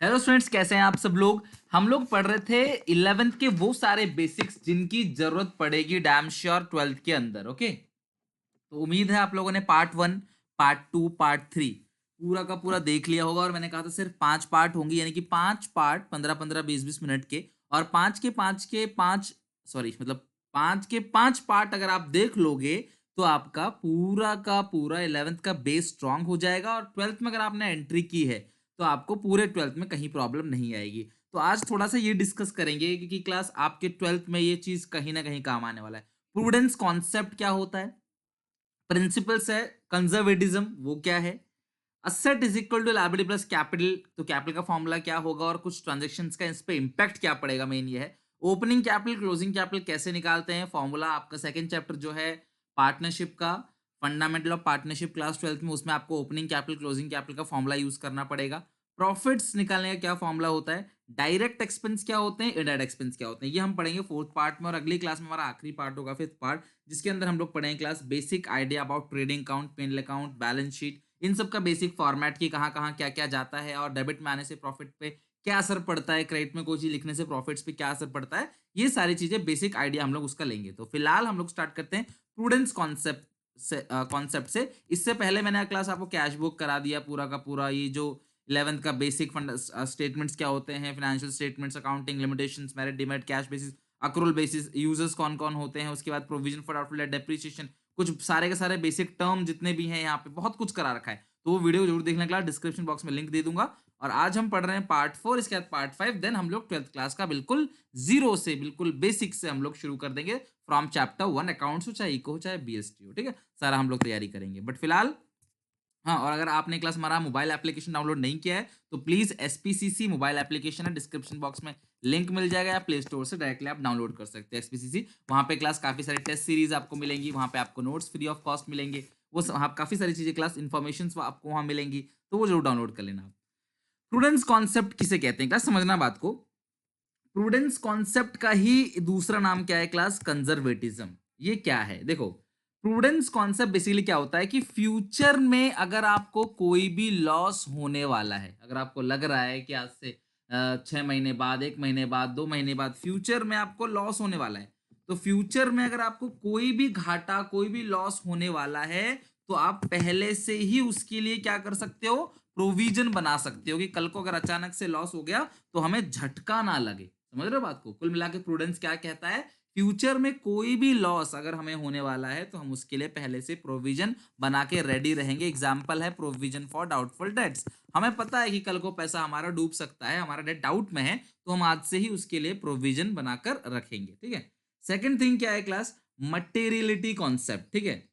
Hello students, कैसे हैं आप सब लोग। हम लोग पढ़ रहे थे 11th के वो सारे बेसिक्स जिनकी जरूरत पड़ेगी डैम श्योर 12th के अंदर। ओके, तो उम्मीद है आप लोगों ने पार्ट 1, पार्ट 2, पार्ट 3 पूरा का पूरा देख लिया होगा। और मैंने कहा था सिर्फ 5 पार्ट होंगे, यानी कि 5 पार्ट 15-15 20-20 मिनट के। और 5 के 5 सॉरी मतलब 5 के 5 पार्ट अगर आप देख लोगे तो आपका पूरा का पूरा 11th का बेस स्ट्रांग हो जाएगा। और 12th में अगर आपने एंट्री की है तो आपको पूरे 12th में कहीं प्रॉब्लम नहीं आएगी। तो आज थोड़ा सा ये डिस्कस करेंगे क्योंकि क्लास आपके 12th में ये चीज कहीं ना कहीं काम आने वाला है। प्रूडेंस कॉन्सेप्ट क्या होता है, प्रिंसिपल्स है, कंजर्वेटिज्म वो क्या है, asset is equal to liability plus capital, तो कैपिटल का फॉर्मूला क्या होगा और कुछ ट्रांजेक्शन्स का इस पे इंपैक्ट क्या पड़ेगा, मेन ये है। ओपनिंग कैपिटल क्लोजिंग कैपिटल कैसे निकालते हैं, फॉर्मूला आपका सेकंड चैप्टर जो है पार्टनरशिप का, fundamental of partnership class 12th में, उसमें आपको ओपनिंग कैपिटल क्लोजिंग कैपिटल का फॉर्मूला यूज करना पड़ेगा। प्रॉफिट्स निकालने का क्या फॉर्मूला होता है, डायरेक्ट एक्सपेंस क्या होते हैं, इनडायरेक्ट एक्सपेंस क्या होते हैं, ये हम पढ़ेंगे फोर्थ पार्ट में। और अगली क्लास में हमारा आखिरी पार्ट होगा, फिफ्थ पार्ट, जिसके अंदर हम लोग पढ़ेंगे class basic idea about trading account, पेनल अकाउंट, बैलेंस शीट, इन सब का बेसिक फॉर्मेट की कहाँ कहाँ क्या क्या जाता है, और डेबिट में आने से प्रॉफिट पे क्या असर पड़ता है, क्रेडिट में कोई चीज लिखने से प्रॉफिट्स पे क्या असर पड़ता है, ये सारी चीजें बेसिक आइडिया हम लोग उसका लेंगे। तो फिलहाल हम लोग स्टार्ट करते हैं प्रूडेंस कॉन्सेप्ट से। इससे पहले मैंने क्लास आपको कैश बुक करा दिया पूरा का पूरा, ये जो 11th का बेसिक फंड स्टेटमेंट्स क्या होते हैं, financial statements, accounting limitations, merit demerit, cash basis, accrual basis, users कौन कौन होते हैं, उसके बाद प्रोविजन फॉर आउटफुट, डेप्रिसिएशन, कुछ सारे के सारे बेसिक टर्म जितने भी हैं यहाँ पे बहुत कुछ करा रखा है। तो वो वीडियो जरूर देखने के लिए डिस्क्रिप्शन बॉक्स में लिंक दे दूंगा। और आज हम पढ़ रहे हैं पार्ट 4, इसके बाद पार्ट 5, देन हम लोग 12th क्लास का बिल्कुल जीरो से, बिल्कुल बेसिक से हम लोग शुरू कर देंगे फ्रॉम चैप्टर 1, अकाउंट्स हो चाहे इको हो चाहे बीएसटी हो, ठीक है, सारा हम लोग तैयारी करेंगे। बट फिलहाल हाँ, और अगर आपने क्लास हमारा मोबाइल एप्लीकेशन डाउनलोड नहीं किया है तो प्लीज एसपीसीसी मोबाइल एप्लीकेशन है, डिस्क्रिप्शन बॉक्स में लिंक मिल जाएगा, या प्ले स्टोर से डायरेक्टली आप डाउनलोड कर सकते हैं एसपीसीसी। वहाँ पे क्लास काफी सारी टेस्ट सीरीज आपको मिलेंगी, वहाँ पे आपको नोट्स फ्री ऑफ कॉस्ट मिलेंगे, वो वहाँ काफी सारी चीजें क्लास इन्फॉर्मेशन आपको वहाँ मिलेंगी, तो वो जरूर डाउनलोड कर लेना आप। प्रूडेंस कॉन्सेप्ट किसे कहते हैं क्लास, समझना बात को। प्रूडेंस कॉन्सेप्ट का ही दूसरा नाम क्या है क्लास, कंजर्वेटिज्म। ये क्या है देखो, प्रूडेंस कॉन्सेप्ट बेसिकली क्या होता है कि फ्यूचर में अगर आपको कोई भी लॉस होने वाला है, अगर आपको लग रहा है कि आज से 6 महीने बाद, 1 महीने बाद, 2 महीने बाद फ्यूचर में आपको लॉस होने वाला है, तो फ्यूचर में अगर आपको कोई भी घाटा, कोई भी लॉस होने वाला है, तो आप पहले से ही उसके लिए क्या कर सकते हो, प्रोविजन बना सकते हो कि कल को अगर अचानक से लॉस हो गया तो हमें झटका ना लगे। समझ रहे हो बात को, कुल मिला के प्रूडेंस क्या कहता है, फ्यूचर में कोई भी लॉस अगर हमें होने वाला है तो हम उसके लिए पहले से प्रोविजन बना के रेडी रहेंगे। एग्जांपल है प्रोविजन फॉर डाउटफुल डेट्स, हमें पता है कि कल को पैसा हमारा डूब सकता है, हमारा डेट डाउट में है, तो हम आज से ही उसके लिए प्रोविजन बनाकर रखेंगे, ठीक है। सेकंड थिंग क्या है क्लास, मटेरियलिटी कॉन्सेप्ट, ठीक है।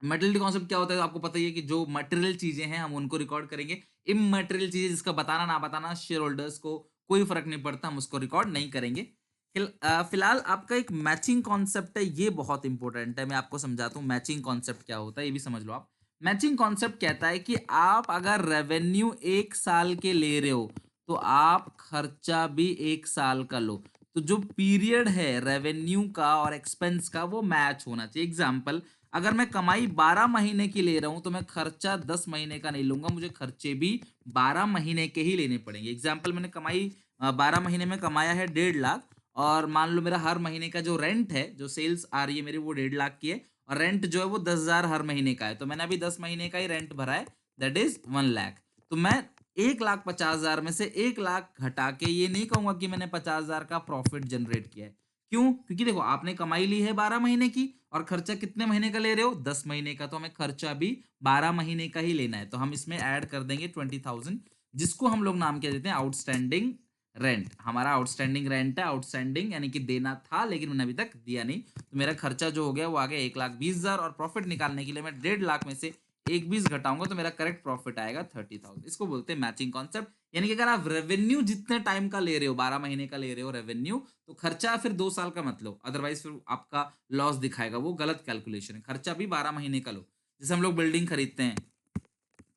मटेरियल कॉन्सेप्ट क्या होता है, आपको पता ही है कि जो मटेरियल चीजें हैं हम उनको रिकॉर्ड करेंगे, इमटेरियल चीजें जिसका बताना ना बताना शेयर होल्डर्स को कोई फर्क नहीं पड़ता, हम उसको रिकॉर्ड नहीं करेंगे। फिलहाल आपका एक मैचिंग कॉन्सेप्ट है, ये बहुत इंपॉर्टेंट है, मैं आपको समझाता हूँ मैचिंग कॉन्सेप्ट क्या होता है, ये भी समझ लो आप। मैचिंग कॉन्सेप्ट कहता है कि आप अगर रेवेन्यू 1 साल के ले रहे हो तो आप खर्चा भी 1 साल का लो, तो जो पीरियड है रेवेन्यू का और एक्सपेंस का वो मैच होना चाहिए। एग्जाम्पल, अगर मैं कमाई 12 महीने की ले रहा हूं तो मैं खर्चा 10 महीने का नहीं लूंगा, मुझे खर्चे भी 12 महीने के ही लेने पड़ेंगे। एग्जाम्पल, मैंने कमाई 12 महीने में कमाया है 1.5 लाख, और मान लो मेरा हर महीने का जो रेंट है, जो सेल्स आ रही है मेरी, वो 1.5 लाख की है, और रेंट जो है वो 10,000 हर महीने का है, तो मैंने अभी 10 महीने का ही रेंट भरा है, दैट इज 1 लाख। तो मैं 1,50,000 में से 1 लाख घटा के ये नहीं कहूंगा कि मैंने 50,000 का प्रॉफिट जनरेट किया है। क्यों? क्योंकि देखो आपने कमाई ली है 12 महीने की, और खर्चा कितने महीने का ले रहे हो, 10 महीने का, तो हमें खर्चा भी 12 महीने का ही लेना है, तो हम इसमें ऐड कर देंगे 20,000, जिसको हम लोग नाम क्या देते हैं, आउटस्टैंडिंग रेंट। हमारा आउटस्टैंडिंग रेंट है, आउटस्टैंडिंग यानी कि देना था लेकिन मैंने अभी तक दिया नहीं, तो मेरा खर्चा जो हो गया वो आ गया 1,20,000, और प्रॉफिट निकालने के लिए मैं 1.5 लाख में से 1,20 घटाऊंगा तो मेरा करेक्ट प्रॉफिट आएगा 30,000। इसको बोलते हैं मैचिंग कॉन्सेप्ट, यानी कि अगर आप रेवेन्यू जितने टाइम का ले रहे हो, 12 महीने का ले रहे हो रेवेन्यू, तो खर्चा फिर 2 साल का मत लो, अदरवाइज फिर आपका लॉस दिखाएगा, वो गलत कैलकुलेशन है। खर्चा भी 12 महीने का लो। जैसे हम लोग बिल्डिंग खरीदते हैं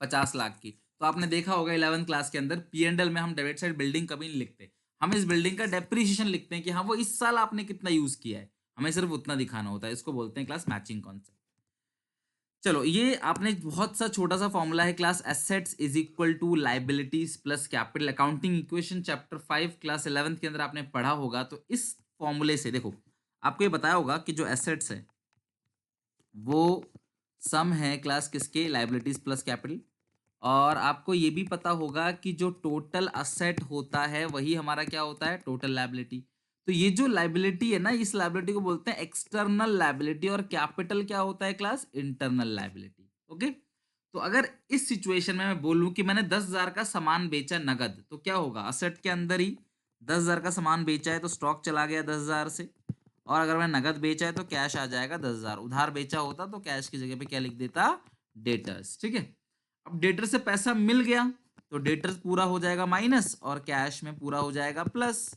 50 लाख की, तो आपने देखा होगा 11th क्लास के अंदर पीएनडल में हम डेबिट साइड बिल्डिंग कभी नहीं लिखते, हम इस बिल्डिंग का डेप्रिसिएशन लिखते हैं कि हाँ वो इस साल आपने कितना यूज किया है, हमें सिर्फ उतना दिखाना होता है। इसको बोलते हैं क्लास मैचिंग कॉन्सेप्ट। चलो ये आपने बहुत सा छोटा सा फॉर्मूला है class, assets is equal to liabilities plus capital, accounting equation chapter 5 class 11th के अंदर आपने पढ़ा होगा। तो इस फॉर्मूले से देखो आपको ये बताया होगा कि जो एसेट्स है वो सम है क्लास किसके, लाइबिलिटीज प्लस कैपिटल। और आपको ये भी पता होगा कि जो टोटल असेट होता है वही हमारा क्या होता है, टोटल लायबिलिटी। तो ये जो लायबिलिटी है ना, इस लायबिलिटी को बोलते हैं एक्सटर्नल लायबिलिटी, और कैपिटल क्या होता है क्लास, इंटरनल लायबिलिटी। ओके, तो अगर इस सिचुएशन में मैं बोलूं कि मैंने 10,000 का सामान बेचा नगद, तो क्या होगा, असेट के अंदर ही 10,000 का सामान बेचा है तो स्टॉक चला गया 10,000 से, और अगर मैं नगद बेचा है तो कैश आ जाएगा 10,000। उधार बेचा होता तो कैश की जगह पे क्या लिख देता, डेटर्स। ठीक है, अब डेटर से पैसा मिल गया तो डेटर्स पूरा हो जाएगा माइनस, और कैश में पूरा हो जाएगा प्लस।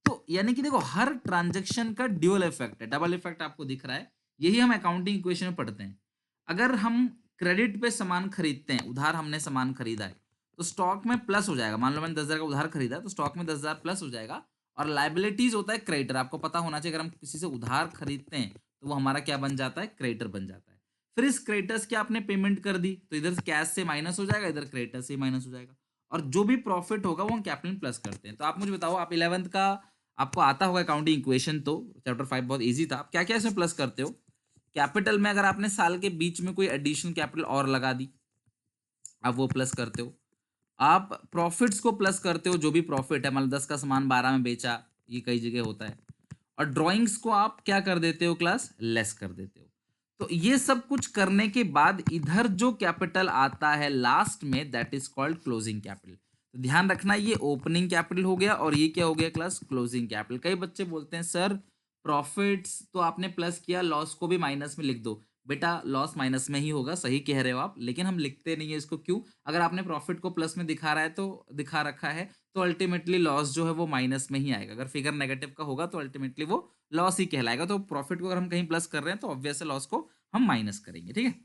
तो यानी कि देखो हर ट्रांजैक्शन का ड्यूअल इफेक्ट है, डबल इफेक्ट आपको दिख रहा है। यही हम अकाउंटिंग इक्वेशन में पढ़ते हैं। अगर हम क्रेडिट पे सामान खरीदते हैं, उधार हमने सामान खरीदा है, तो स्टॉक में प्लस हो जाएगा। मान लो मैंने 10,000 का उधार खरीदा तो स्टॉक में 10,000 प्लस हो जाएगा। और लाइबिलिटीज होता है क्रेडिटर, आपको पता होना चाहिए। अगर हम किसी से उधार खरीदते हैं तो वो हमारा क्या बन जाता है, क्रेडिटर बन जाता है। फिर इस क्रेडिटर्स की आपने पेमेंट कर दी तो इधर कैश से माइनस हो जाएगा, इधर क्रेडिटर से माइनस हो जाएगा, और जो भी प्रॉफिट होगा वो हम कैपिटल में प्लस करते हैं। तो आप मुझे बताओ, आप 11th का आपको आता होगा अकाउंटिंग इक्वेशन, तो चैप्टर 5 बहुत इजी था। आप क्या क्या इसमें प्लस करते हो, कैपिटल में अगर आपने साल के बीच में कोई एडिशनल कैपिटल और लगा दी, आप वो प्लस करते हो। आप प्रॉफिट्स को प्लस करते हो, जो भी प्रॉफिट है, मतलब 10 का सामान 12 में बेचा, ये कई जगह होता है। और ड्राइंग्स को आप क्या कर देते हो क्लास, लेस कर देते हो। तो ये सब कुछ करने के बाद इधर जो कैपिटल आता है लास्ट में, that is called closing capital. तो ध्यान रखना, ये ओपनिंग कैपिटल हो गया और ये क्या हो गया क्लास, क्लोजिंग कैपिटल। कई बच्चे बोलते हैं सर प्रॉफिट्स तो आपने प्लस किया, लॉस को भी माइनस में लिख दो। बेटा लॉस माइनस में ही होगा, सही कह रहे हो आप, लेकिन हम लिखते नहीं है इसको। क्यों, अगर आपने प्रॉफिट को प्लस में दिखा रहा है तो दिखा रखा है, तो अल्टीमेटली लॉस जो है वो माइनस में ही आएगा। अगर फिगर नेगेटिव का होगा तो अल्टीमेटली वो लॉस ही कहलाएगा। तो प्रॉफिट को अगर हम कहीं प्लस कर रहे हैं तो ऑब्वियस लॉस को हम माइनस करेंगे। ठीक है,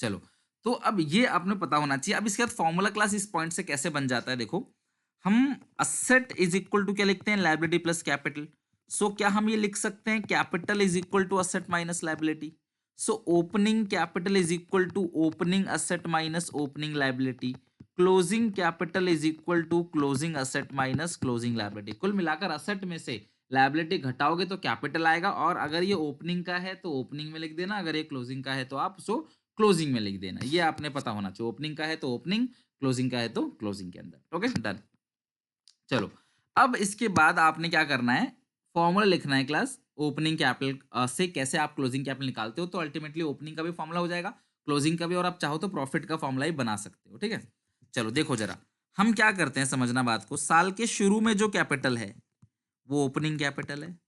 चलो, तो अब ये आपने पता होना चाहिए। अब इसके बाद फॉर्मूला क्लास इस पॉइंट से कैसे बन जाता है, देखो हम असेट इज इक्वल टू क्या लिखते हैं, लायबिलिटी प्लस कैपिटल। सो क्या हम ये लिख सकते हैं, capital is equal to asset minus liability. So opening capital is equal to opening asset minus opening liability. Closing capital is equal to closing asset minus closing liability. कुल मिलाकर asset में से लायबिलिटी घटाओगे तो कैपिटल आएगा, और अगर ये opening का है तो ओपनिंग में लिख देना, अगर ये क्लोजिंग का है तो आप उसको क्लोजिंग में लिख देना। ये आपने पता होना चाहिए, ओपनिंग का है तो ओपनिंग, क्लोजिंग का है तो क्लोजिंग के अंदर। Okay done. चलो, अब इसके बाद आपने क्या करना है, फॉर्मूला लिखना है क्लास, ओपनिंग कैपिटल से कैसे आप क्लोजिंग कैपिटल निकालते हो। तो अल्टीमेटली ओपनिंग का भी फॉर्मूला हो जाएगा, क्लोजिंग का भी, और आप चाहो तो प्रॉफिट का फॉर्मूला ही बना सकते हो। ठीक है, चलो देखो जरा हम क्या करते हैं, समझना बात को। साल के शुरू में जो कैपिटल है वो ओपनिंग कैपिटल है।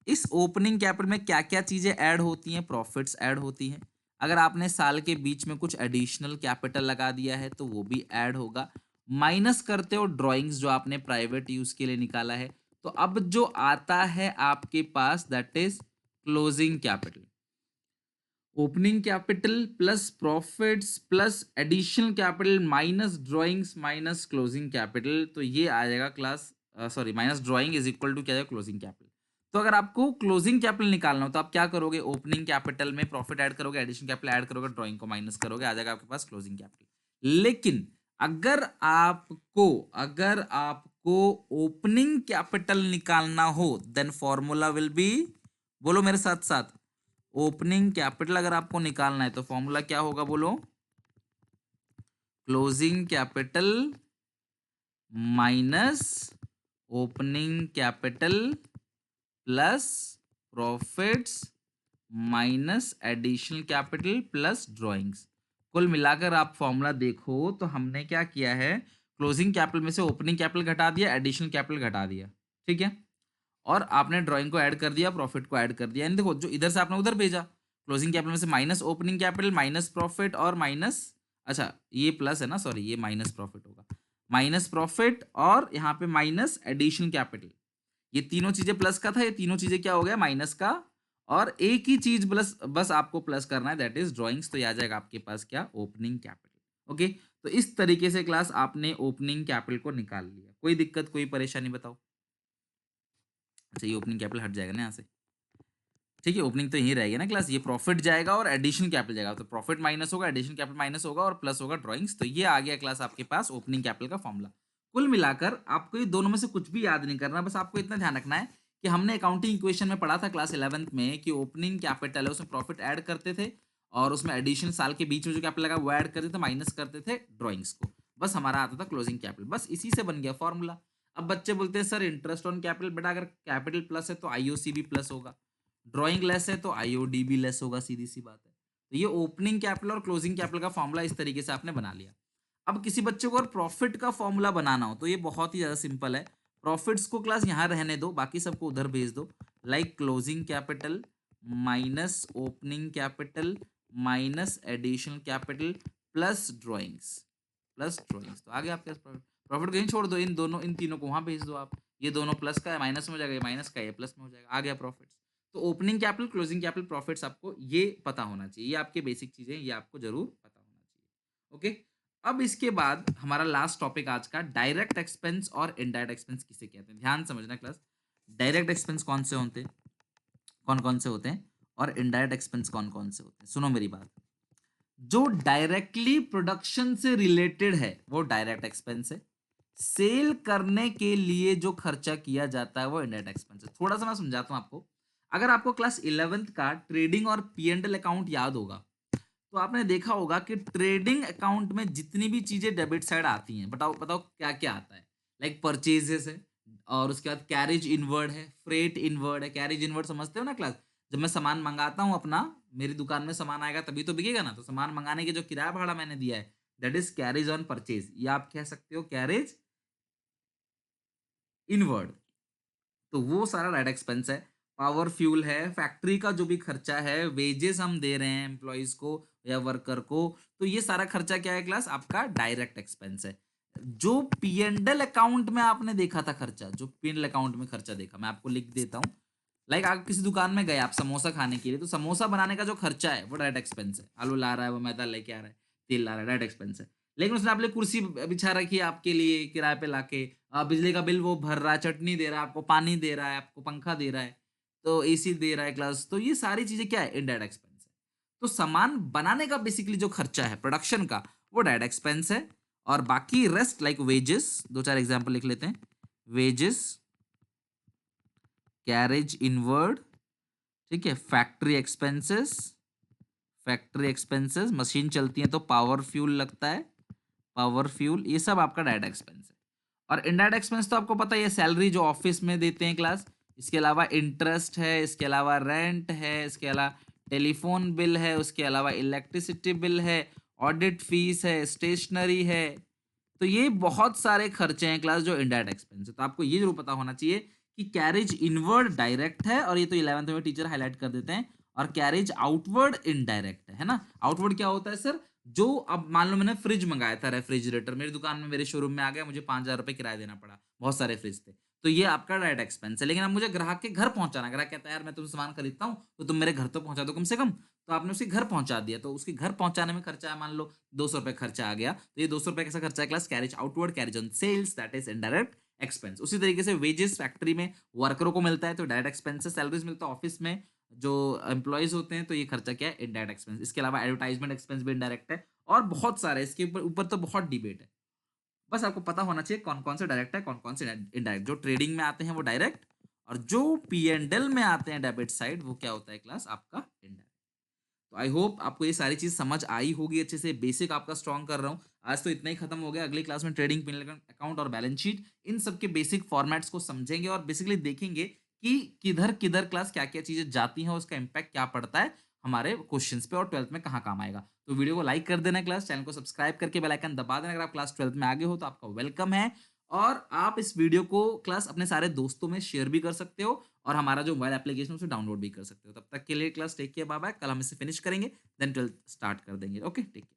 इस ओपनिंग कैपिटल में क्या क्या चीजें ऐड होती हैं, प्रॉफिट्स ऐड होती हैं। अगर आपने साल के बीच में कुछ एडिशनल कैपिटल लगा दिया है तो वो भी ऐड होगा। माइनस करते हो ड्राइंग्स जो आपने प्राइवेट यूज के लिए निकाला है। तो अब जो आता है आपके पास, that is closing capital. Opening capital plus profits plus additional capital minus drawings minus closing capital, तो ये आ जाएगा class, sorry minus drawing is equal to क्या जाएगा, क्लोजिंग कैपिटल। तो अगर आपको क्लोजिंग कैपिटल निकालना हो तो आप क्या करोगे, ओपनिंग कैपिटल में प्रॉफिट ऐड करोगे, एडिशनल कैपिटल ऐड करोगे, ड्राइंग को माइनस करोगे, आ जाएगा आपके पास क्लोजिंग कैपिटल। लेकिन अगर आपको ओपनिंग कैपिटल निकालना हो, देन फॉर्मूला विल बी, बोलो मेरे साथ साथ, ओपनिंग कैपिटल अगर आपको निकालना है तो फॉर्मूला क्या होगा, बोलो, closing capital minus opening capital plus profits minus additional capital plus drawings. कुल मिलाकर आप फॉर्मूला देखो तो हमने क्या किया है, क्लोजिंग कैपिटल में से ओपनिंग कैपिटल घटा दिया, एडिशनल कैपिटल घटा दिया। ठीक है, और आपने ड्राइंग को ऐड कर दिया, प्रॉफिट को ऐड कर दिया। यानी देखो जो इधर से आपने उधर भेजा, क्लोजिंग कैपिटल में से minus opening capital minus profit और माइनस, अच्छा ये प्लस है ना, सॉरी ये माइनस प्रॉफिट होगा, माइनस प्रॉफिट और यहाँ पे माइनस एडिशनल कैपिटल। ये तीनों चीजें प्लस का था, ये तीनों चीजें क्या हो गया, माइनस का। और एक ही चीज प्लस, बस आपको प्लस करना है, दैट इज ड्राइंग्स। तो ये आ जाएगा आपके पास क्या, ओपनिंग कैपिटल। ओके, तो इस तरीके से क्लास आपने ओपनिंग कैपिटल को निकाल लिया। कोई दिक्कत, कोई परेशानी बताओ। अच्छा ये ओपनिंग कैपिटल हट जाएगा ना यहाँ से, ठीक है, ओपनिंग तो यही रहेगी ना क्लास, ये प्रॉफिट जाएगा और एडिशन कैपिटल जाएगा, तो प्रॉफिट माइनस होगा, एडिशन कैपिटल माइनस होगा और प्लस होगा ड्राइंग्स। तो ये आ गया क्लास आपके पास ओपनिंग कैपिटल का फॉर्मूला। कुल मिलाकर आपको ये दोनों में से कुछ भी याद नहीं करना, बस आपको इतना ध्यान रखना है कि हमने अकाउंटिंग इक्वेशन में पढ़ा था क्लास 11th में कि ओपनिंग कैपिटल है उसमें प्रॉफिट ऐड करते थे और उसमें एडिशन साल के बीच में जो कैपिटल लगा वो ऐड करते थे, माइनस करते थे ड्राइंग्स को, बस हमारा आता था क्लोजिंग कैपिटल। बस इसी से बन गया फॉर्मूला। अब बच्चे बोलते हैं सर इंटरेस्ट ऑन कैपिटल, बेटा अगर कैपिटल प्लस है तो आईओसी भी प्लस होगा, ड्राइंग लेस है तो आईओडी भी लेस होगा, सीधी सी बात है। तो ये ओपनिंग कैपिटल और क्लोजिंग कैपिटल का फॉर्मूला इस तरीके से आपने बना लिया। अब किसी बच्चे को अगर प्रॉफिट का फॉर्मूला बनाना हो तो ये बहुत ही ज्यादा सिंपल है। प्रॉफिट्स को क्लास यहाँ रहने दो, बाकी सबको उधर भेज दो। Like closing capital minus opening capital minus additional capital plus drawings, तो आगे आपके पास प्रॉफिट। प्रॉफिट कहीं छोड़ दो, इन तीनों को वहां भेज दो आप। ये दोनों प्लस का है माइनस में हो जाएगा, ये माइनस का है ये प्लस में हो जाएगा, आ गया प्रॉफिट। तो opening capital closing capital profits आपको ये पता होना चाहिए, ये आपके बेसिक चीजें, ये आपको जरूर पता होना चाहिए। ओके, अब इसके बाद हमारा लास्ट टॉपिक आज का, डायरेक्ट एक्सपेंस और इनडायरेक्ट एक्सपेंस किसे कहते हैं। ध्यान समझना क्लास, डायरेक्ट एक्सपेंस कौन से होते हैं, कौन कौन से होते हैं, और इनडायरेक्ट एक्सपेंस कौन कौन से होते हैं। सुनो मेरी बात, जो डायरेक्टली प्रोडक्शन से रिलेटेड है वो डायरेक्ट एक्सपेंस है, सेल करने के लिए जो खर्चा किया जाता है वो इनडायरेक्ट एक्सपेंस है। थोड़ा सा मैं समझाता हूं आपको। अगर आपको क्लास 11th का ट्रेडिंग और पी&एल अकाउंट याद होगा तो आपने देखा होगा कि ट्रेडिंग अकाउंट में जितनी भी चीजें डेबिट साइड आती हैं, बताओ बताओ क्या क्या आता है। लाइक परचेजेस है, और उसके बाद कैरेज इनवर्ड है, फ्रेट इनवर्ड है। कैरेज इनवर्ड समझते हो ना क्लास, जब मैं सामान मंगाता हूं अपना, मेरी दुकान में सामान आएगा तभी तो बिकेगा ना, तो सामान मंगाने के जो किराया भाड़ा मैंने दिया है that is carriage on purchase, या आप कह सकते हो कैरेज इनवर्ड। तो वो सारा डायरेक्ट एक्सपेंस है। पावर फ्यूल है, फैक्ट्री का जो भी खर्चा है, वेजेस हम दे रहे हैं एम्प्लॉयज को या वर्कर को, तो ये सारा खर्चा क्या है क्लास, आपका डायरेक्ट एक्सपेंस है। जो पी&एल अकाउंट में आपने देखा था खर्चा, जो पी&एल अकाउंट में खर्चा देखा, मैं आपको लिख देता हूँ। लाइक आप किसी दुकान में गए आप समोसा खाने के लिए, तो समोसा बनाने का जो खर्चा है वो डायरेक्ट एक्सपेंस है। आलू ला रहा है, वो मैदा लेके आ रहा है, तेल ला रहा है, डायरेक्ट एक्सपेंस है। लेकिन उसने आपके लिए कुर्सी बिछा रखी है आपके लिए किराए पे लाके, बिजली का बिल वो भर रहा है, चटनी दे रहा है आपको, पानी दे रहा है आपको, पंखा दे रहा है, तो एसी दे रहा है क्लास, तो ये सारी चीजें क्या है, इनडायरेक्ट एक्सपेंस है। तो सामान बनाने का बेसिकली जो खर्चा है प्रोडक्शन का वो डायरेक्ट एक्सपेंस है। और बाकी रेस्ट लाइक वेजेस, दो चार एग्जांपल लिख लेते हैं। वेजेस, कैरेज इनवर्ड, ठीक है, फैक्ट्री एक्सपेंसेस, मशीन चलती है तो पावर फ्यूल लगता है, पावर फ्यूल, ये सब आपका डायरेक्ट एक्सपेंस है। और इनडायरेक्ट एक्सपेंस तो आपको पता है, सैलरी जो ऑफिस में देते हैं क्लास, इसके अलावा इंटरेस्ट है, इसके अलावा रेंट है, इसके अलावा टेलीफोन बिल है, उसके अलावा इलेक्ट्रिसिटी बिल है, ऑडिट फीस है, स्टेशनरी है। तो ये बहुत सारे खर्चे हैं क्लास जो इनडायरेक्ट एक्सपेंस है। तो आपको ये जरूर पता होना चाहिए कि कैरेज इनवर्ड डायरेक्ट है, और ये तो 11th में टीचर हाईलाइट कर देते हैं, और कैरेज आउटवर्ड इनडायरेक्ट है ना। आउटवर्ड क्या होता है सर, जो अब मान लो मैंने फ्रिज मंगाया था, रेफ्रिजरेटर मेरी दुकान में मेरे शोरूम में आ गया, मुझे 5,000 रुपए किराया देना पड़ा, बहुत सारे फ्रिज थे, तो ये आपका डायरेक्ट एक्सपेंस है। लेकिन अब मुझे ग्राहक के घर पहुंचाना, ग्राहक कहता है यार मैं तुमसे सामान खरीदता हूँ तो तुम मेरे घर तो पहुंचा दो कम से कम, तो आपने उसके घर पहुंचा दिया, तो उसके घर पहुंचाने में खर्चा है मान लो 200 रुपए खर्चा आ गया, तो ये 200 रुपए कैसा खर्चा है class, carriage outward, carriage on sales, that is indirect expense. उसी तरीके से वेजेस फैक्ट्री में वर्करों को मिलता है तो डायरेक्ट एक्सपेंस है, सैलरीज मिलता है ऑफिस में जो एम्प्लॉयज होते हैं, तो ये खर्चा क्या है, इनडायरेक्ट एक्सपेंस। इसके अलावा एडवर्टाइजमेंट एक्सपेंस भी इनडायरेक्ट है, और बहुत सारे इसके ऊपर ऊपर तो बहुत डिबेट है। बस आपको पता होना चाहिए कौन कौन से डायरेक्ट है, कौन कौन से इनडायरेक्ट। जो ट्रेडिंग में आते हैं वो डायरेक्ट, और जो पी&एल में आते हैं डेबिट साइड वो क्या होता है क्लास, आपका इनडायरेक्ट। तो आई होप आपको ये सारी चीज समझ आई होगी अच्छे से, बेसिक आपका स्ट्रॉन्ग कर रहा हूँ। आज तो इतना ही खत्म हो गया, अगली क्लास में ट्रेडिंग, पी&एल अकाउंट और बैलेंस शीट, इन सब के बेसिक फॉर्मेट्स को समझेंगे और बेसिकली देखेंगे कि किधर किधर क्लास क्या क्या चीजें जाती हैं, उसका इंपैक्ट क्या पड़ता है हमारे क्वेश्चंस पे, और 12th में कहाँ काम आएगा। तो वीडियो को लाइक कर देना क्लास, चैनल को सब्सक्राइब करके बेल आइकन दबा देना। अगर आप क्लास 12th में आगे हो तो आपका वेलकम है, और आप इस वीडियो को क्लास अपने सारे दोस्तों में शेयर भी कर सकते हो, और हमारा जो मोबाइल एप्लीकेशन है उसे डाउनलोड भी कर सकते हो। तब तक के लिए class take care, bye bye. कल हम इसे फिनिश करेंगे, देन 12th स्टार्ट कर देंगे। Okay, take care.